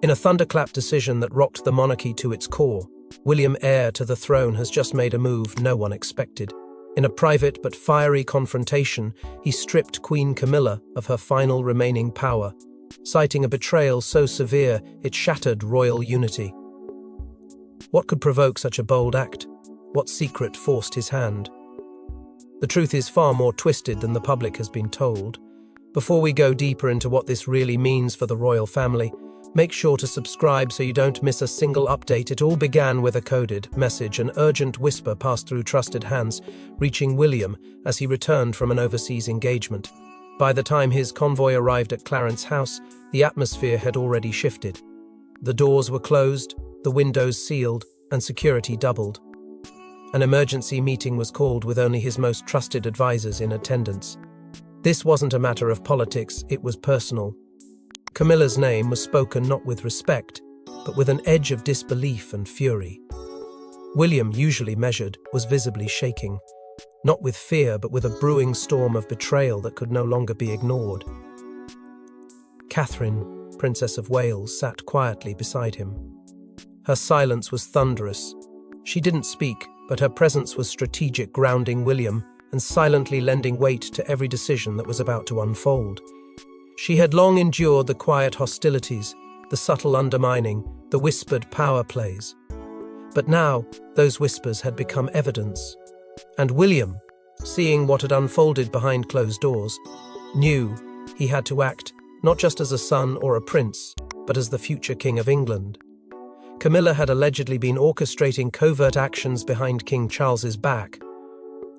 In a thunderclap decision that rocked the monarchy to its core, William, heir to the throne, has just made a move no one expected. In a private but fiery confrontation, he stripped Queen Camilla of her final remaining power, citing a betrayal so severe it shattered royal unity. What could provoke such a bold act? What secret forced his hand? The truth is far more twisted than the public has been told. Before we go deeper into what this really means for the royal family, make sure to subscribe so you don't miss a single update. It all began with a coded message, an urgent whisper passed through trusted hands, reaching William as he returned from an overseas engagement. By the time his convoy arrived at Clarence's house, the atmosphere had already shifted. The doors were closed, the windows sealed, and security doubled. An emergency meeting was called with only his most trusted advisors in attendance. This wasn't a matter of politics, it was personal. Camilla's name was spoken not with respect, but with an edge of disbelief and fury. William, usually measured, was visibly shaking, not with fear but with a brewing storm of betrayal that could no longer be ignored. Catherine, Princess of Wales, sat quietly beside him. Her silence was thunderous. She didn't speak, but her presence was strategic, grounding William and silently lending weight to every decision that was about to unfold. She had long endured the quiet hostilities, the subtle undermining, the whispered power plays. But now, those whispers had become evidence. And William, seeing what had unfolded behind closed doors, knew he had to act not just as a son or a prince, but as the future King of England. Camilla had allegedly been orchestrating covert actions behind King Charles's back.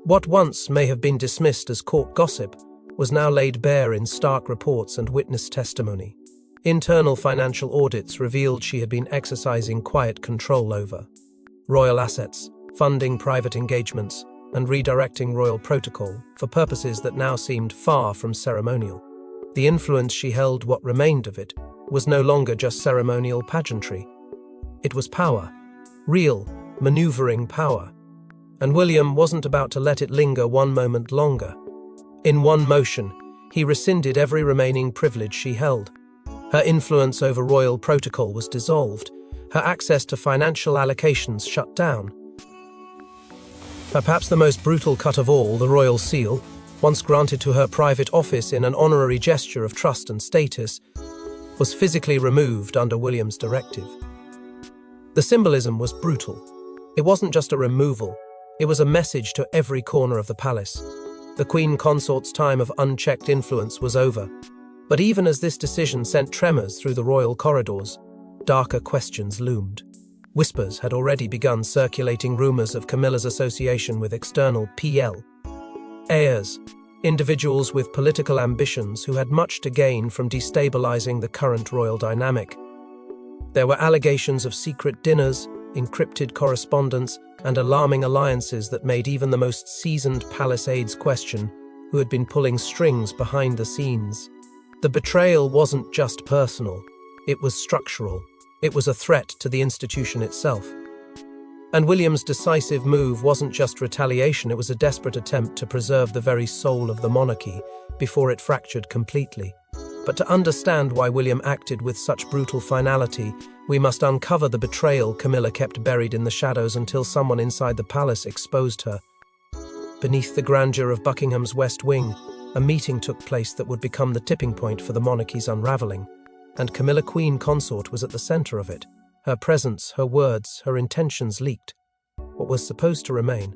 What once may have been dismissed as court gossip was now laid bare in stark reports and witness testimony. Internal financial audits revealed she had been exercising quiet control over royal assets, funding private engagements, and redirecting royal protocol for purposes that now seemed far from ceremonial. The influence she held, what remained of it, was no longer just ceremonial pageantry. It was power, real, maneuvering power. And William wasn't about to let it linger one moment longer. In one motion, he rescinded every remaining privilege she held. Her influence over royal protocol was dissolved, her access to financial allocations shut down. Perhaps the most brutal cut of all, the royal seal, once granted to her private office in an honorary gesture of trust and status, was physically removed under William's directive. The symbolism was brutal. It wasn't just a removal, it was a message to every corner of the palace. The Queen Consort's time of unchecked influence was over. But even as this decision sent tremors through the royal corridors, darker questions loomed. Whispers had already begun circulating, rumors of Camilla's association with external heirs, individuals with political ambitions who had much to gain from destabilizing the current royal dynamic. There were allegations of secret dinners, encrypted correspondence, and alarming alliances that made even the most seasoned palace aides question who had been pulling strings behind the scenes. The betrayal wasn't just personal, it was structural. It was a threat to the institution itself. And William's decisive move wasn't just retaliation, it was a desperate attempt to preserve the very soul of the monarchy before it fractured completely. But to understand why William acted with such brutal finality, we must uncover the betrayal Camilla kept buried in the shadows until someone inside the palace exposed her. Beneath the grandeur of Buckingham's West Wing, a meeting took place that would become the tipping point for the monarchy's unraveling. And Camilla, Queen Consort, was at the center of it. Her presence, her words, her intentions leaked. What was supposed to remain,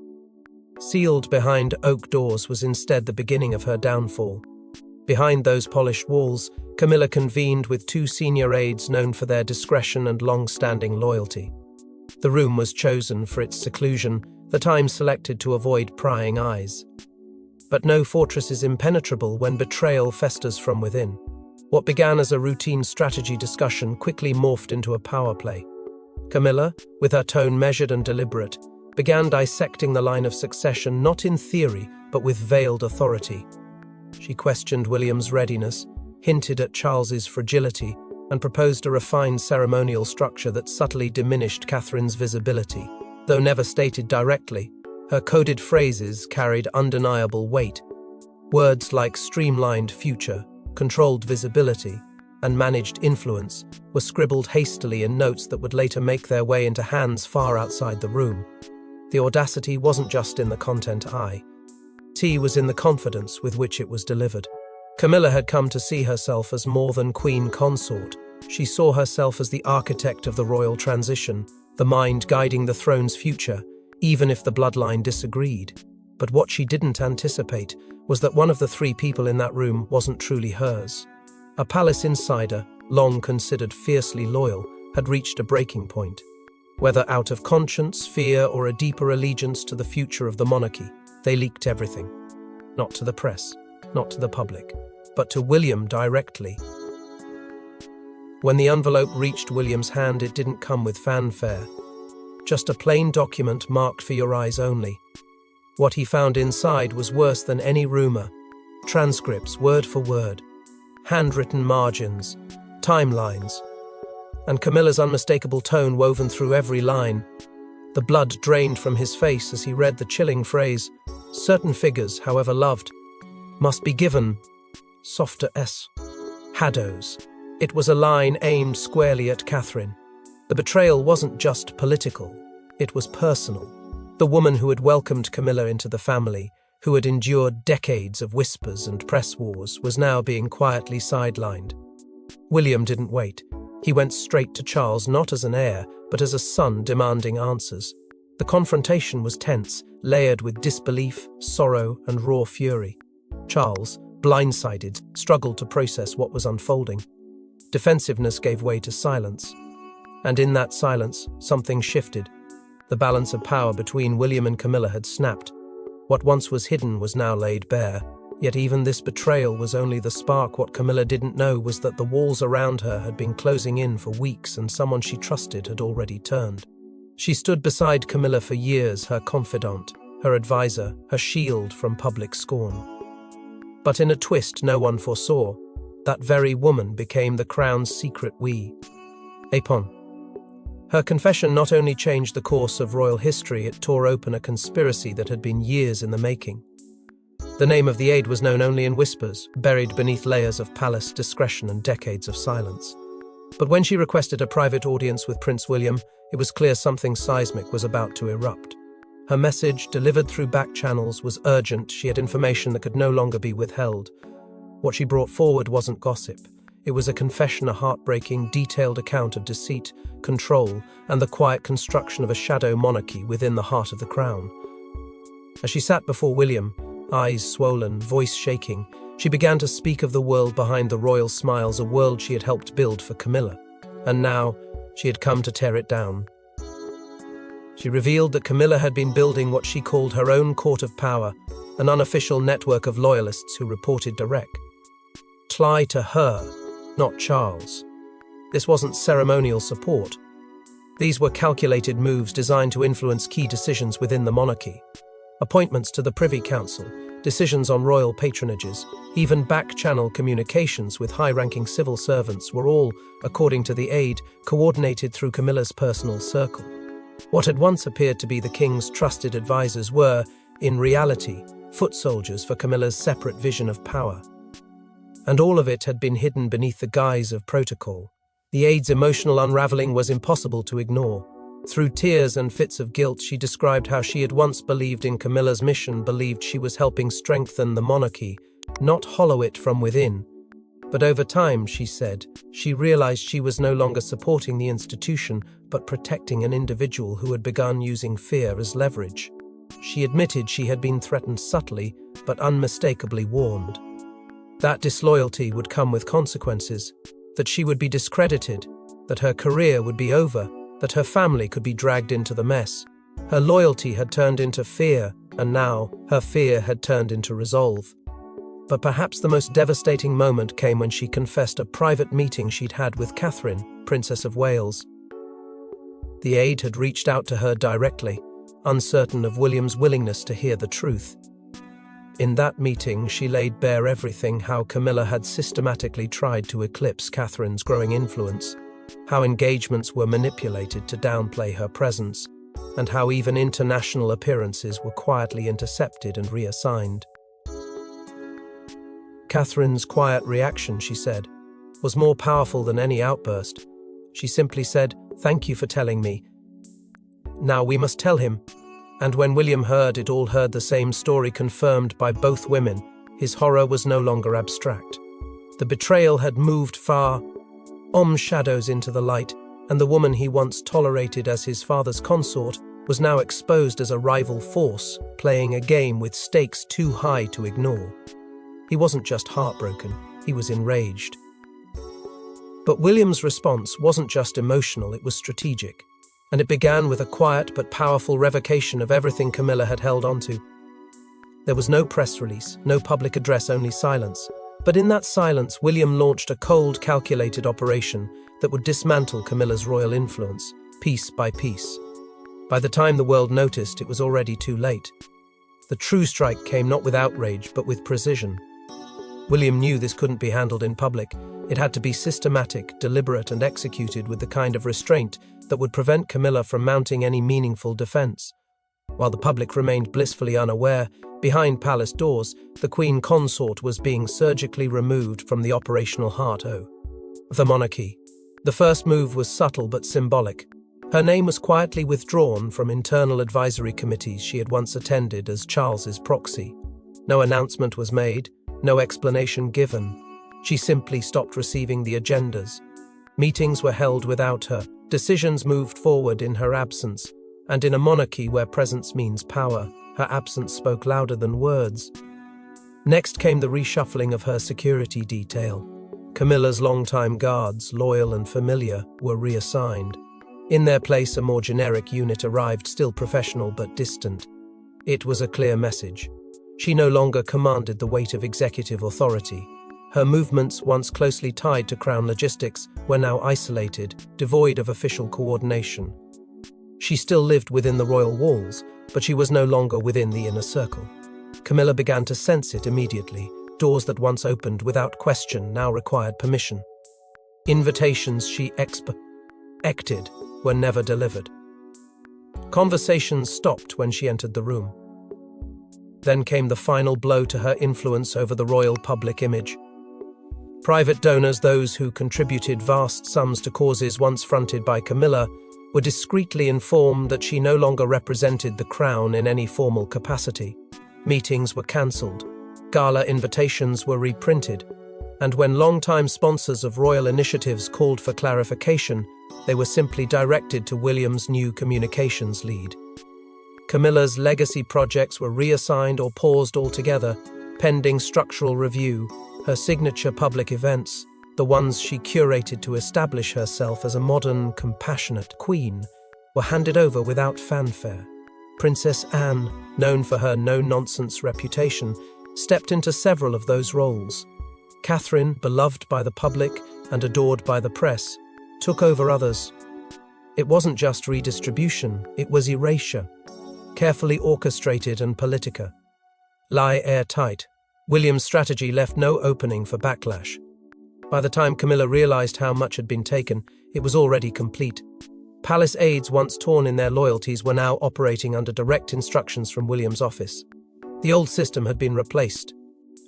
sealed behind oak doors, was instead the beginning of her downfall. Behind those polished walls, Camilla convened with two senior aides known for their discretion and long-standing loyalty. The room was chosen for its seclusion, the time selected to avoid prying eyes. But no fortress is impenetrable when betrayal festers from within. What began as a routine strategy discussion quickly morphed into a power play. Camilla, with her tone measured and deliberate, began dissecting the line of succession not in theory, but with veiled authority. She questioned William's readiness, hinted at Charles's fragility, and proposed a refined ceremonial structure that subtly diminished Catherine's visibility. Though never stated directly, her coded phrases carried undeniable weight. Words like streamlined future, controlled visibility, and managed influence were scribbled hastily in notes that would later make their way into hands far outside the room. The audacity wasn't just in the content it was in the confidence with which it was delivered. Camilla had come to see herself as more than queen consort. She saw herself as the architect of the royal transition, the mind guiding the throne's future, even if the bloodline disagreed. But what she didn't anticipate was that one of the three people in that room wasn't truly hers. A palace insider, long considered fiercely loyal, had reached a breaking point. Whether out of conscience, fear, or a deeper allegiance to the future of the monarchy, they leaked everything. Not to the press, not to the public, but to William directly. When the envelope reached William's hand, it didn't come with fanfare. Just a plain document marked for your eyes only. What he found inside was worse than any rumor. Transcripts, word for word, handwritten margins, timelines, and Camilla's unmistakable tone woven through every line. The blood drained from his face as he read the chilling phrase, "Certain figures, however loved, must be given softer shadows." It was a line aimed squarely at Catherine. The betrayal wasn't just political, it was personal. The woman who had welcomed Camilla into the family, who had endured decades of whispers and press wars, was now being quietly sidelined. William didn't wait. He went straight to Charles, not as an heir, but as a son demanding answers. The confrontation was tense, layered with disbelief, sorrow, and raw fury. Charles, blindsided, struggled to process what was unfolding. Defensiveness gave way to silence. And in that silence, something shifted. The balance of power between William and Camilla had snapped. What once was hidden was now laid bare. Yet even this betrayal was only the spark. What Camilla didn't know was that the walls around her had been closing in for weeks, and someone she trusted had already turned. She stood beside Camilla for years, her confidant, her advisor, her shield from public scorn. But in a twist no one foresaw, that very woman became the crown's secret weapon. Her confession not only changed the course of royal history, it tore open a conspiracy that had been years in the making. The name of the aide was known only in whispers, buried beneath layers of palace discretion and decades of silence. But when she requested a private audience with Prince William, it was clear something seismic was about to erupt. Her message, delivered through back channels, was urgent. She had information that could no longer be withheld. What she brought forward wasn't gossip. It was a confession, a heartbreaking, detailed account of deceit, control, and the quiet construction of a shadow monarchy within the heart of the crown. As she sat before William, eyes swollen, voice shaking, she began to speak of the world behind the royal smiles, a world she had helped build for Camilla. And now, she had come to tear it down. She revealed that Camilla had been building what she called her own court of power, an unofficial network of loyalists who reported direct to her, not Charles. This wasn't ceremonial support. These were calculated moves designed to influence key decisions within the monarchy. Appointments to the Privy Council, decisions on royal patronages, even back-channel communications with high-ranking civil servants were all, according to the aide, coordinated through Camilla's personal circle. What had once appeared to be the king's trusted advisors were, in reality, foot soldiers for Camilla's separate vision of power. And all of it had been hidden beneath the guise of protocol. The aide's emotional unraveling was impossible to ignore. Through tears and fits of guilt, she described how she had once believed in Camilla's mission, believed she was helping strengthen the monarchy, not hollow it from within. But over time, she said, she realized she was no longer supporting the institution, but protecting an individual who had begun using fear as leverage. She admitted she had been threatened subtly, but unmistakably warned. That disloyalty would come with consequences, that she would be discredited, that her career would be over, that her family could be dragged into the mess. Her loyalty had turned into fear, and now her fear had turned into resolve. But perhaps the most devastating moment came when she confessed a private meeting she'd had with Catherine, Princess of Wales. The aide had reached out to her directly, uncertain of William's willingness to hear the truth. In that meeting, she laid bare everything: how Camilla had systematically tried to eclipse Catherine's growing influence, how engagements were manipulated to downplay her presence, and how even international appearances were quietly intercepted and reassigned. Catherine's quiet reaction, she said, was more powerful than any outburst. She simply said, "Thank you for telling me. Now we must tell him." And when William heard it all, heard the same story confirmed by both women, his horror was no longer abstract. The betrayal had moved far, shadows into the light, and the woman he once tolerated as his father's consort was now exposed as a rival force, playing a game with stakes too high to ignore. He wasn't just heartbroken, he was enraged. But William's response wasn't just emotional, it was strategic. And it began with a quiet but powerful revocation of everything Camilla had held onto. There was no press release, no public address, only silence. But in that silence, William launched a cold, calculated operation that would dismantle Camilla's royal influence, piece by piece. By the time the world noticed, it was already too late. The true strike came not with outrage, but with precision. William knew this couldn't be handled in public. It had to be systematic, deliberate, and executed with the kind of restraint that would prevent Camilla from mounting any meaningful defense. While the public remained blissfully unaware, behind palace doors, the Queen Consort was being surgically removed from the operational heart of the monarchy. The first move was subtle but symbolic. Her name was quietly withdrawn from internal advisory committees she had once attended as Charles's proxy. No announcement was made, no explanation given. She simply stopped receiving the agendas. Meetings were held without her. Decisions moved forward in her absence, and in a monarchy where presence means power, her absence spoke louder than words. Next came the reshuffling of her security detail. Camilla's longtime guards, loyal and familiar, were reassigned. In their place, a more generic unit arrived, still professional but distant. It was a clear message. She no longer commanded the weight of executive authority. Her movements, once closely tied to Crown logistics, were now isolated, devoid of official coordination. She still lived within the royal walls, but she was no longer within the inner circle. Camilla began to sense it immediately. Doors that once opened without question now required permission. Invitations she expected were never delivered. Conversations stopped when she entered the room. Then came the final blow to her influence over the royal public image. Private donors, those who contributed vast sums to causes once fronted by Camilla, were discreetly informed that she no longer represented the crown in any formal capacity. Meetings were cancelled, gala invitations were reprinted, and when long-time sponsors of royal initiatives called for clarification, they were simply directed to William's new communications lead. Camilla's legacy projects were reassigned or paused altogether, pending structural review. Her signature public events, the ones she curated to establish herself as a modern, compassionate queen, were handed over without fanfare. Princess Anne, known for her no-nonsense reputation, stepped into several of those roles. Catherine, beloved by the public and adored by the press, took over others. It wasn't just redistribution, it was erasure. Carefully orchestrated and politica. Lie airtight. William's strategy left no opening for backlash. By the time Camilla realized how much had been taken, it was already complete. Palace aides, once torn in their loyalties, were now operating under direct instructions from William's office. The old system had been replaced,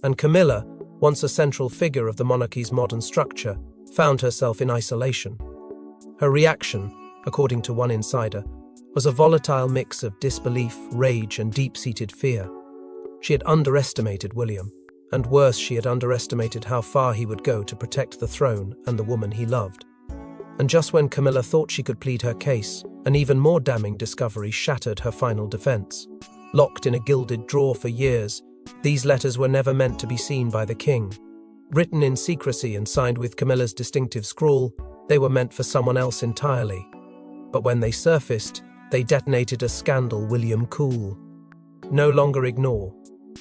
and Camilla, once a central figure of the monarchy's modern structure, found herself in isolation. Her reaction, according to one insider, was a volatile mix of disbelief, rage, and deep-seated fear. She had underestimated William, and worse, she had underestimated how far he would go to protect the throne and the woman he loved. And just when Camilla thought she could plead her case, an even more damning discovery shattered her final defense. Locked in a gilded drawer for years, these letters were never meant to be seen by the king. Written in secrecy and signed with Camilla's distinctive scrawl, they were meant for someone else entirely. But when they surfaced, they detonated a scandal William could no longer ignore.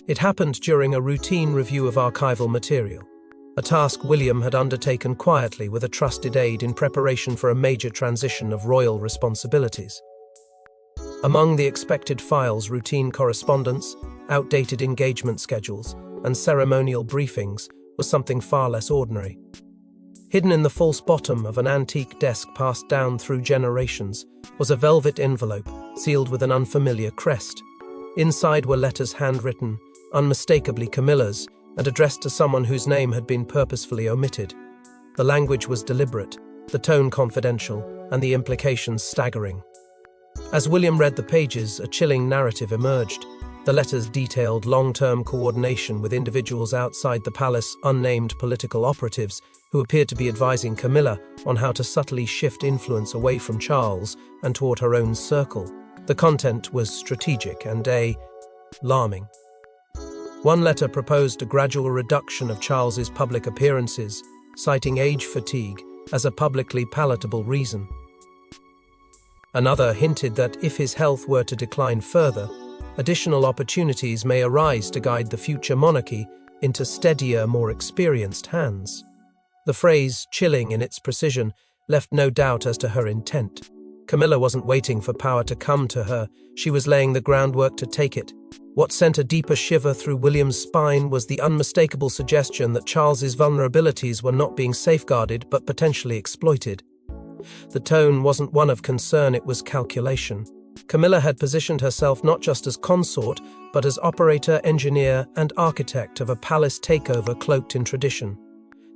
It happened during a routine review of archival material, a task William had undertaken quietly with a trusted aide in preparation for a major transition of royal responsibilities. Among the expected files, routine correspondence, outdated engagement schedules, and ceremonial briefings was something far less ordinary. Hidden in the false bottom of an antique desk passed down through generations was a velvet envelope sealed with an unfamiliar crest. Inside were letters handwritten, unmistakably Camilla's, and addressed to someone whose name had been purposefully omitted. The language was deliberate, the tone confidential, and the implications staggering. As William read the pages, a chilling narrative emerged. The letters detailed long-term coordination with individuals outside the palace, unnamed political operatives, who appeared to be advising Camilla on how to subtly shift influence away from Charles and toward her own circle. The content was strategic and alarming. One letter proposed a gradual reduction of Charles's public appearances, citing age fatigue as a publicly palatable reason. Another hinted that if his health were to decline further, additional opportunities may arise to guide the future monarchy into steadier, more experienced hands. The phrase, chilling in its precision, left no doubt as to her intent. Camilla wasn't waiting for power to come to her, she was laying the groundwork to take it. What sent a deeper shiver through William's spine was the unmistakable suggestion that Charles's vulnerabilities were not being safeguarded but potentially exploited. The tone wasn't one of concern, it was calculation. Camilla had positioned herself not just as consort, but as operator, engineer, and architect of a palace takeover cloaked in tradition.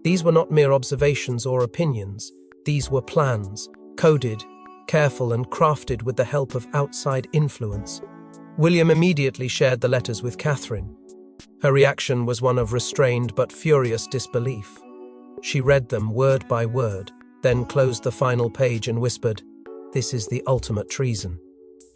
These were not mere observations or opinions. These were plans, coded, careful, and crafted with the help of outside influence. William immediately shared the letters with Catherine. Her reaction was one of restrained but furious disbelief. She read them word by word, then closed the final page and whispered, "This is the ultimate treason."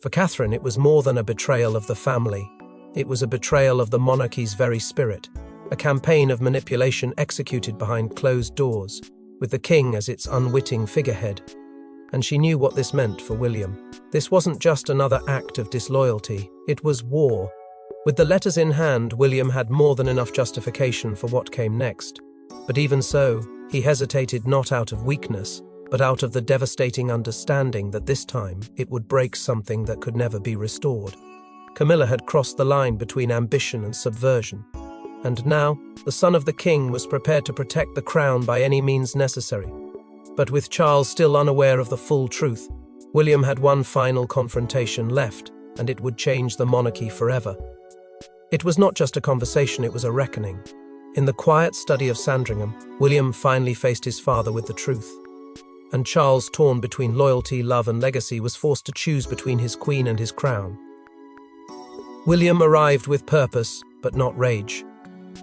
For Catherine, it was more than a betrayal of the family. It was a betrayal of the monarchy's very spirit, a campaign of manipulation executed behind closed doors, with the king as its unwitting figurehead. And she knew what this meant for William. This wasn't just another act of disloyalty, it was war. With the letters in hand, William had more than enough justification for what came next. But even so, he hesitated not out of weakness, but out of the devastating understanding that this time it would break something that could never be restored. Camilla had crossed the line between ambition and subversion. And now, the son of the king was prepared to protect the crown by any means necessary. But with Charles still unaware of the full truth, William had one final confrontation left, and it would change the monarchy forever. It was not just a conversation, it was a reckoning. In the quiet study of Sandringham, William finally faced his father with the truth. And Charles, torn between loyalty, love, and legacy, was forced to choose between his queen and his crown. William arrived with purpose, but not rage.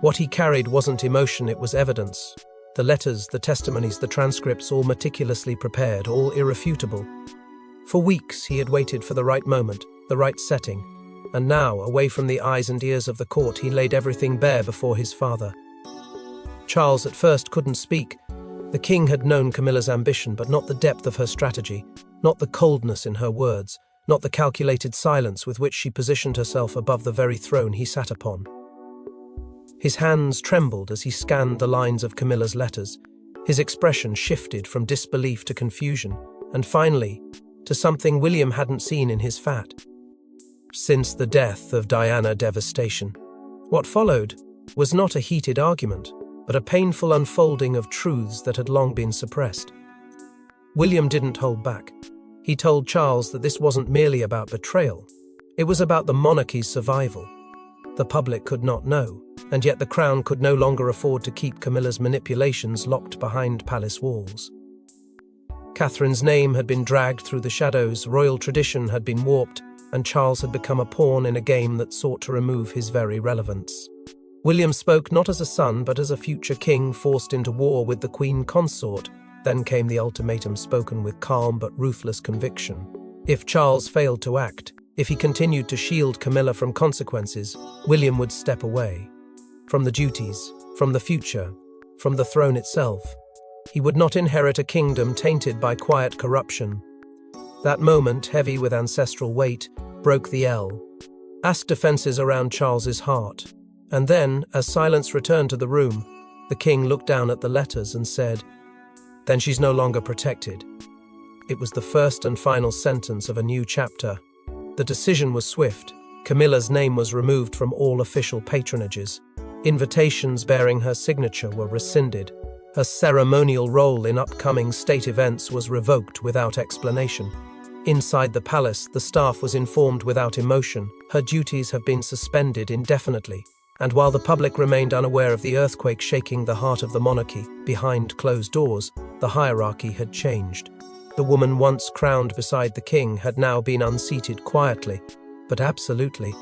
What he carried wasn't emotion, it was evidence. The letters, the testimonies, the transcripts, all meticulously prepared, all irrefutable. For weeks he had waited for the right moment, the right setting, and now, away from the eyes and ears of the court, he laid everything bare before his father. Charles at first couldn't speak. The king had known Camilla's ambition, but not the depth of her strategy, not the coldness in her words, not the calculated silence with which she positioned herself above the very throne he sat upon. His hands trembled as he scanned the lines of Camilla's letters. His expression shifted from disbelief to confusion, and finally, to something William hadn't seen in his fat. Since the death of Diana, devastation. What followed was not a heated argument, but a painful unfolding of truths that had long been suppressed. William didn't hold back. He told Charles that this wasn't merely about betrayal. It was about the monarchy's survival. The public could not know, and yet the crown could no longer afford to keep Camilla's manipulations locked behind palace walls. Catherine's name had been dragged through the shadows, royal tradition had been warped, and Charles had become a pawn in a game that sought to remove his very relevance. William spoke not as a son, but as a future king forced into war with the Queen consort. Then came the ultimatum, spoken with calm but ruthless conviction. If Charles failed to act, if he continued to shield Camilla from consequences, William would step away. From the duties, from the future, from the throne itself. He would not inherit a kingdom tainted by quiet corruption. That moment, heavy with ancestral weight, broke the asked defenses around Charles's heart. And then, as silence returned to the room, the king looked down at the letters and said, "Then she's no longer protected." It was the first and final sentence of a new chapter. The decision was swift. Camilla's name was removed from all official patronages. Invitations bearing her signature were rescinded. Her ceremonial role in upcoming state events was revoked without explanation. Inside the palace, the staff was informed without emotion. Her duties have been suspended indefinitely. And while the public remained unaware of the earthquake shaking the heart of the monarchy, behind closed doors, the hierarchy had changed. The woman once crowned beside the king had now been unseated quietly, but absolutely.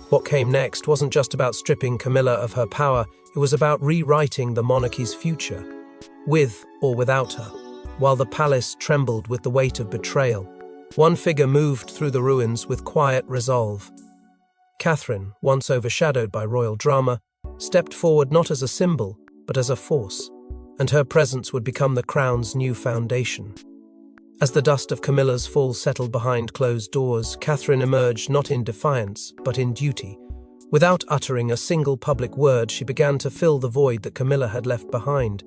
What came next wasn't just about stripping Camilla of her power, it was about rewriting the monarchy's future, with or without her. While the palace trembled with the weight of betrayal, one figure moved through the ruins with quiet resolve. Catherine, once overshadowed by royal drama, stepped forward not as a symbol, but as a force, and her presence would become the crown's new foundation. As the dust of Camilla's fall settled behind closed doors, Catherine emerged not in defiance, but in duty. Without uttering a single public word, she began to fill the void that Camilla had left behind.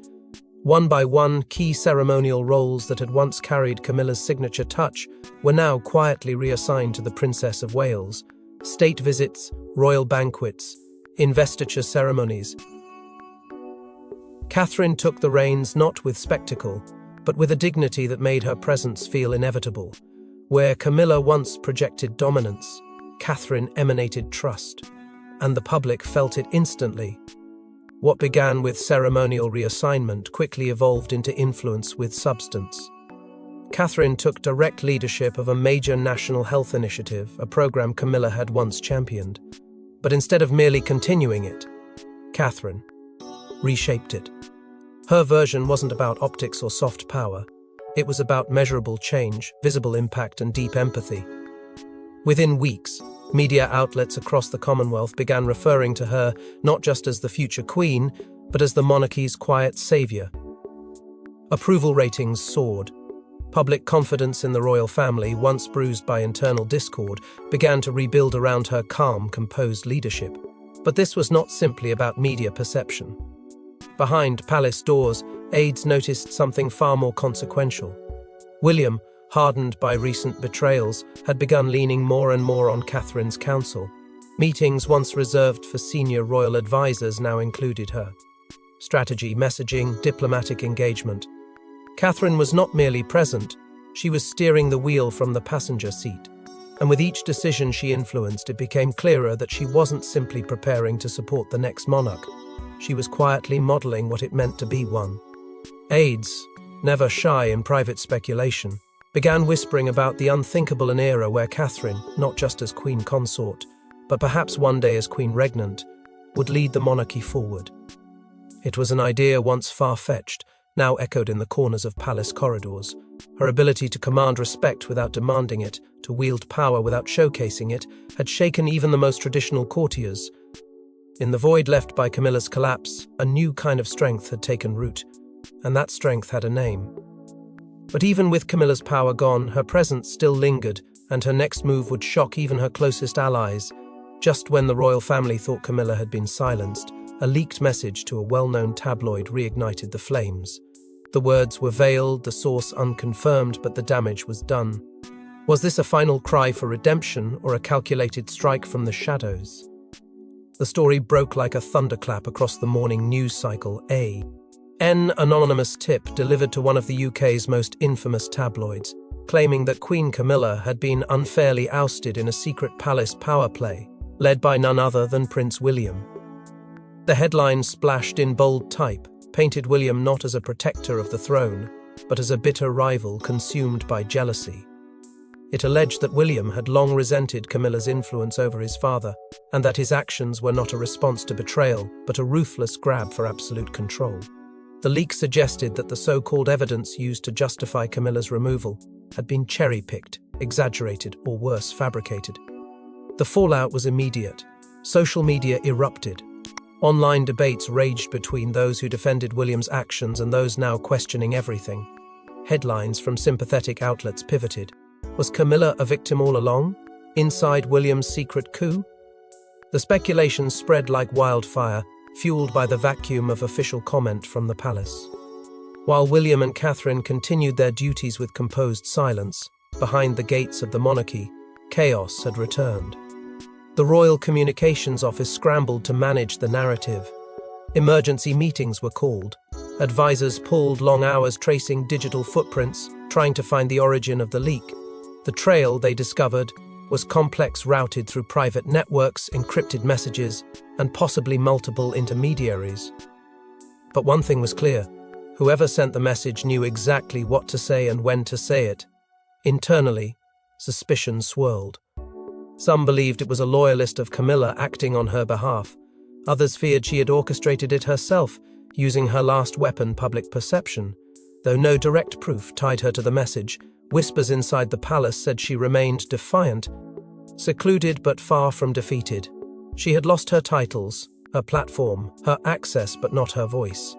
One by one, key ceremonial roles that had once carried Camilla's signature touch were now quietly reassigned to the Princess of Wales. State visits, royal banquets, investiture ceremonies. Catherine took the reins not with spectacle, but with a dignity that made her presence feel inevitable. Where Camilla once projected dominance, Catherine emanated trust, and the public felt it instantly. What began with ceremonial reassignment quickly evolved into influence with substance. Catherine took direct leadership of a major national health initiative, a program Camilla had once championed. But instead of merely continuing it, Catherine reshaped it. Her version wasn't about optics or soft power. It was about measurable change, visible impact, and deep empathy. Within weeks, media outlets across the Commonwealth began referring to her not just as the future queen, but as the monarchy's quiet savior. Approval ratings soared. Public confidence in the royal family, once bruised by internal discord, began to rebuild around her calm, composed leadership. But this was not simply about media perception. Behind palace doors, aides noticed something far more consequential. William, hardened by recent betrayals, had begun leaning more and more on Catherine's counsel. Meetings once reserved for senior royal advisors now included her. Strategy, messaging, diplomatic engagement. Catherine was not merely present, she was steering the wheel from the passenger seat. And with each decision she influenced, it became clearer that she wasn't simply preparing to support the next monarch. She was quietly modeling what it meant to be one. Aides, never shy in private speculation, began whispering about the unthinkable an era where Catherine, not just as queen consort, but perhaps one day as queen regnant, would lead the monarchy forward. It was an idea once far-fetched, now echoed in the corners of palace corridors. Her ability to command respect without demanding it, to wield power without showcasing it, had shaken even the most traditional courtiers. In the void left by Camilla's collapse, a new kind of strength had taken root, and that strength had a name. But even with Camilla's power gone, her presence still lingered, and her next move would shock even her closest allies. Just when the royal family thought Camilla had been silenced, a leaked message to a well-known tabloid reignited the flames. The words were veiled, the source unconfirmed, but the damage was done. Was this a final cry for redemption or a calculated strike from the shadows? The story broke like a thunderclap across the morning news cycle. An anonymous tip delivered to one of the UK's most infamous tabloids, claiming that Queen Camilla had been unfairly ousted in a secret palace power play, led by none other than Prince William. The headline, splashed in bold type, painted William not as a protector of the throne, but as a bitter rival consumed by jealousy. It alleged that William had long resented Camilla's influence over his father, and that his actions were not a response to betrayal, but a ruthless grab for absolute control. The leak suggested that the so-called evidence used to justify Camilla's removal had been cherry-picked, exaggerated, or worse, fabricated. The fallout was immediate. Social media erupted. Online debates raged between those who defended William's actions and those now questioning everything. Headlines from sympathetic outlets pivoted. Was Camilla a victim all along? Inside William's secret coup? The speculation spread like wildfire, fueled by the vacuum of official comment from the palace. While William and Catherine continued their duties with composed silence, behind the gates of the monarchy, chaos had returned. The Royal Communications Office scrambled to manage the narrative. Emergency meetings were called. Advisors pulled long hours tracing digital footprints, trying to find the origin of the leak. The trail, they discovered, was complex, routed through private networks, encrypted messages, and possibly multiple intermediaries. But one thing was clear: whoever sent the message knew exactly what to say and when to say it. Internally, suspicion swirled. Some believed it was a loyalist of Camilla acting on her behalf. Others feared she had orchestrated it herself, using her last weapon, public perception. Though no direct proof tied her to the message, whispers inside the palace said she remained defiant, secluded but far from defeated. She had lost her titles, her platform, her access, but not her voice.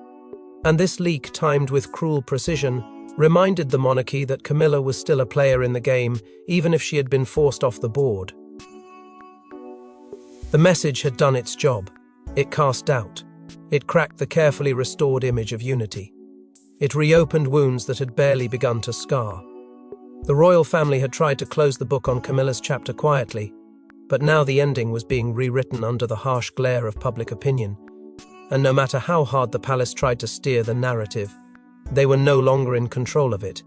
And this leak, timed with cruel precision, reminded the monarchy that Camilla was still a player in the game, even if she had been forced off the board. The message had done its job. It cast doubt. It cracked the carefully restored image of unity. It reopened wounds that had barely begun to scar. The royal family had tried to close the book on Camilla's chapter quietly, but now the ending was being rewritten under the harsh glare of public opinion. And no matter how hard the palace tried to steer the narrative, they were no longer in control of it.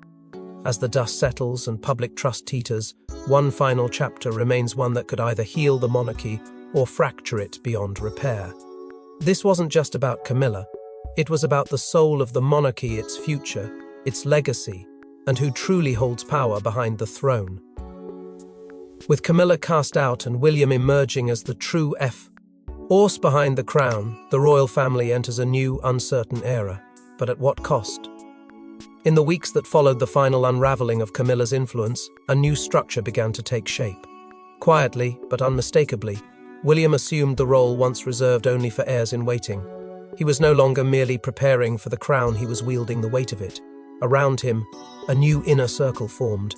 As the dust settles and public trust teeters, one final chapter remains, one that could either heal the monarchy or fracture it beyond repair. This wasn't just about Camilla. It was about the soul of the monarchy, its future, its legacy, and who truly holds power behind the throne. With Camilla cast out and William emerging as the true force behind the crown, the royal family enters a new, uncertain era. But at what cost? In the weeks that followed the final unraveling of Camilla's influence, a new structure began to take shape. Quietly, but unmistakably, William assumed the role once reserved only for heirs-in-waiting. He was no longer merely preparing for the crown, he was wielding the weight of it. Around him, a new inner circle formed.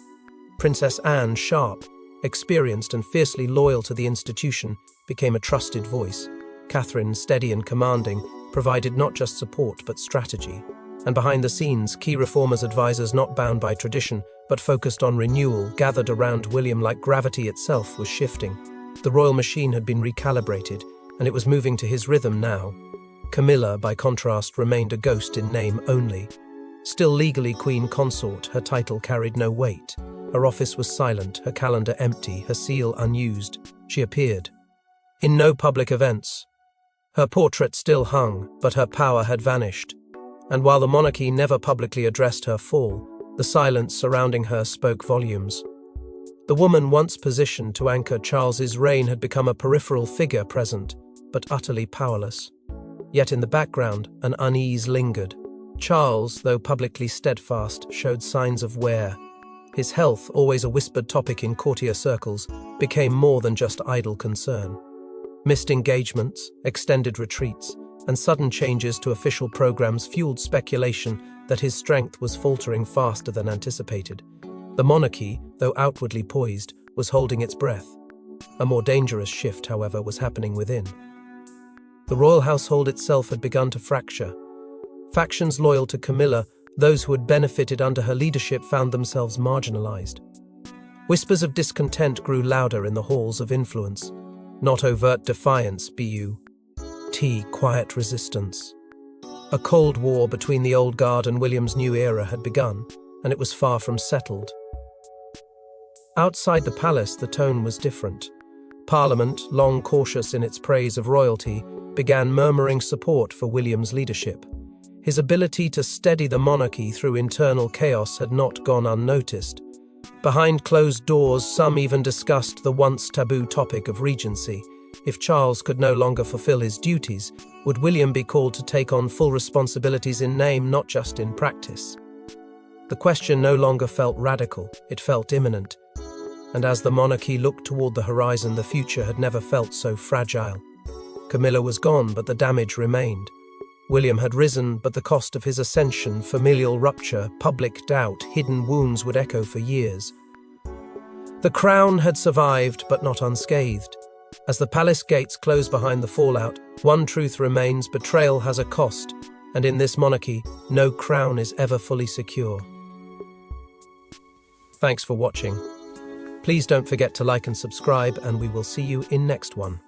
Princess Anne, sharp, experienced and fiercely loyal to the institution, became a trusted voice. Catherine, steady and commanding, provided not just support but strategy. And behind the scenes, key reformers, advisors not bound by tradition but focused on renewal, gathered around William like gravity itself was shifting. The royal machine had been recalibrated, and it was moving to his rhythm now. Camilla, by contrast, remained a ghost in name only. Still legally queen consort, her title carried no weight. Her office was silent, her calendar empty, her seal unused. She appeared in no public events. Her portrait still hung, but her power had vanished. And while the monarchy never publicly addressed her fall, the silence surrounding her spoke volumes. The woman once positioned to anchor Charles's reign had become a peripheral figure, present, but utterly powerless. Yet in the background, an unease lingered. Charles, though publicly steadfast, showed signs of wear. His health, always a whispered topic in courtier circles, became more than just idle concern. Missed engagements, extended retreats, and sudden changes to official programs fueled speculation that his strength was faltering faster than anticipated. The monarchy, though outwardly poised, was holding its breath. A more dangerous shift, however, was happening within. The royal household itself had begun to fracture. Factions loyal to Camilla, those who had benefited under her leadership, found themselves marginalized. Whispers of discontent grew louder in the halls of influence. Not overt defiance, but quiet resistance. A cold war between the old guard and William's new era had begun, and it was far from settled. Outside the palace, the tone was different. Parliament, long cautious in its praise of royalty, began murmuring support for William's leadership. His ability to steady the monarchy through internal chaos had not gone unnoticed. Behind closed doors, some even discussed the once taboo topic of regency. If Charles could no longer fulfill his duties, would William be called to take on full responsibilities in name, not just in practice? The question no longer felt radical, it felt imminent. And as the monarchy looked toward the horizon, the future had never felt so fragile. Camilla was gone, but the damage remained. William had risen, but the cost of his ascension, familial rupture, public doubt, hidden wounds would echo for years. The crown had survived, but not unscathed. As the palace gates close behind the fallout, one truth remains: betrayal has a cost, and in this monarchy, no crown is ever fully secure. Thanks for watching. Please don't forget to like and subscribe, and we will see you in next one.